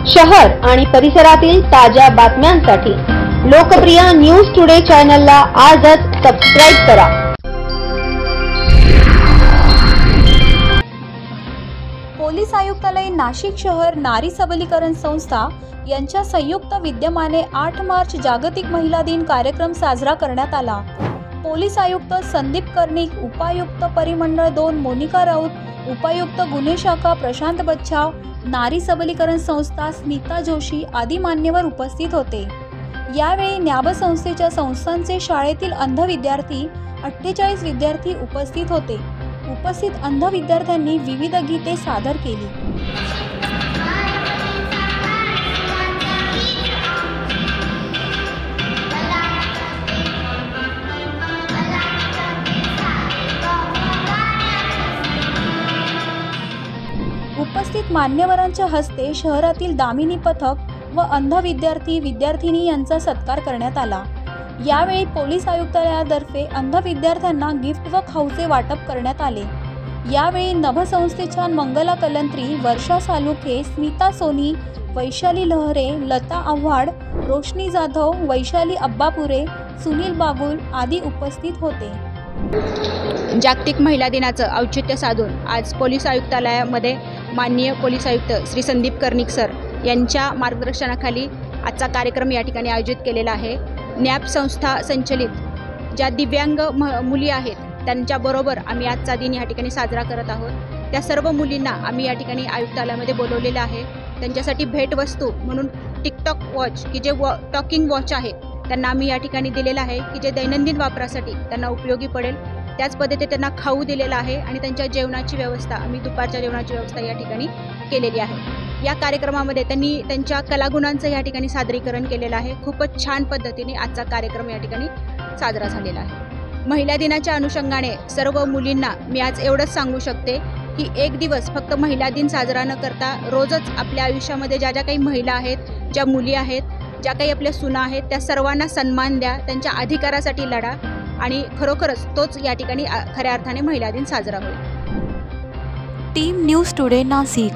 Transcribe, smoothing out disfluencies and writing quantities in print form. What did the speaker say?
शहर आणि परिसरातील ताज्या बातम्यांसाठी लोकप्रिय न्यूज टुडे चॅनलला आजच सबस्क्राइब करा। पोलीस आयुक्तालय नाशिक शहर नारी सबलीकरण संस्था यांच्या संयुक्त विद्यमाने 8 मार्च जागतिक महिला दिन कार्यक्रम साजरा करण्यात आला। पोलीस आयुक्त संदीप कर्णिक, उपायुक्त परिमंडळ 2 मोनिका राऊत, उपायुक्त गुन्हे शाखा प्रशांत बच्छाव, नारी सबलीकरण संस्था स्मिता जोशी आदी मान्यवर उपस्थित होते। यावेळी न्याब संस्थेच्या संस्थांचे शाळेतील अंध विद्यार्थी 48 विद्यार्थी उपस्थित होते। उपस्थित अंध विद्यार्थ्यांनी विविध गीते सादर केली। उपस्थित मान्यवरांच्या हस्ते शहरातील दामिनी पथक व अंध विद्यार्थी विद्यार्थिनी यांचा सत्कार करण्यात आला। यावेळी पोलीस आयुक्तालयातर्फे अंध विद्यार्थ्यांना गिफ्ट व खाऊचे वाटप करण्यात आले। यावेळी नभ संस्थेच्या मंगला कलंत्री, वर्षा सालुखे, स्मिता सोनी, वैशाली लहरे, लता आव्हाड, रोशनी जाधव, वैशाली अब्बापुरे, सुनील बागुल आदी उपस्थित होते। जागतिक महिला दिनाचं औचित्य साधून आज पोलीस आयुक्तालयामध्ये माननीय पोलीस आयुक्त श्री संदीप कर्णिक सर यांच्या मार्गदर्शनाखाली आजचा कार्यक्रम या ठिकाणी आयोजित केलेला आहे। न्याब संस्था संचलित ज्या दिव्यांग मुली आहेत त्यांच्याबरोबर आम्ही आजचा दिन या ठिकाणी साजरा करत आहोत। त्या सर्व मुलींना आम्ही या ठिकाणी आयुक्तालयामध्ये बोलवलेलं आहे। त्यांच्यासाठी भेटवस्तू म्हणून टिकटॉक वॉच की जे टॉकिंग वॉच आहे त्यांना आम्ही या ठिकाणी दिलेलं आहे की जे दैनंदिन वापरासाठी त्यांना उपयोगी पडेल। त्याच पद्धतीने त्यांना खाऊ दिलेला आहे आणि त्यांच्या जेवणाची व्यवस्था आम्ही दुपारच्या जेवणाची व्यवस्था या ठिकाणी केलेली आहे। या कार्यक्रमामध्ये त्यांनी त्यांच्या कलागुणांचं या ठिकाणी सादरीकरण केलेलं आहे। खूपच छान पद्धतीने आजचा कार्यक्रम या ठिकाणी साजरा झालेला आहे। महिला दिनाच्या अनुषंगाने सर्व मुलींना मी आज एवढंच सांगू शकते की एक दिवस फक्त महिला दिन साजरा न करता रोजच आपल्या आयुष्यामध्ये ज्या ज्या काही महिला आहेत, ज्या मुली आहेत, ज्या काही आपल्या सुना आहेत त्या सर्वांना सन्मान द्या, त्यांच्या अधिकारासाठी लढा आणि खरोखरच तोच या ठिकाणी खऱ्या अर्थाने महिला दिन साजरा होईल। Team news today Nashik.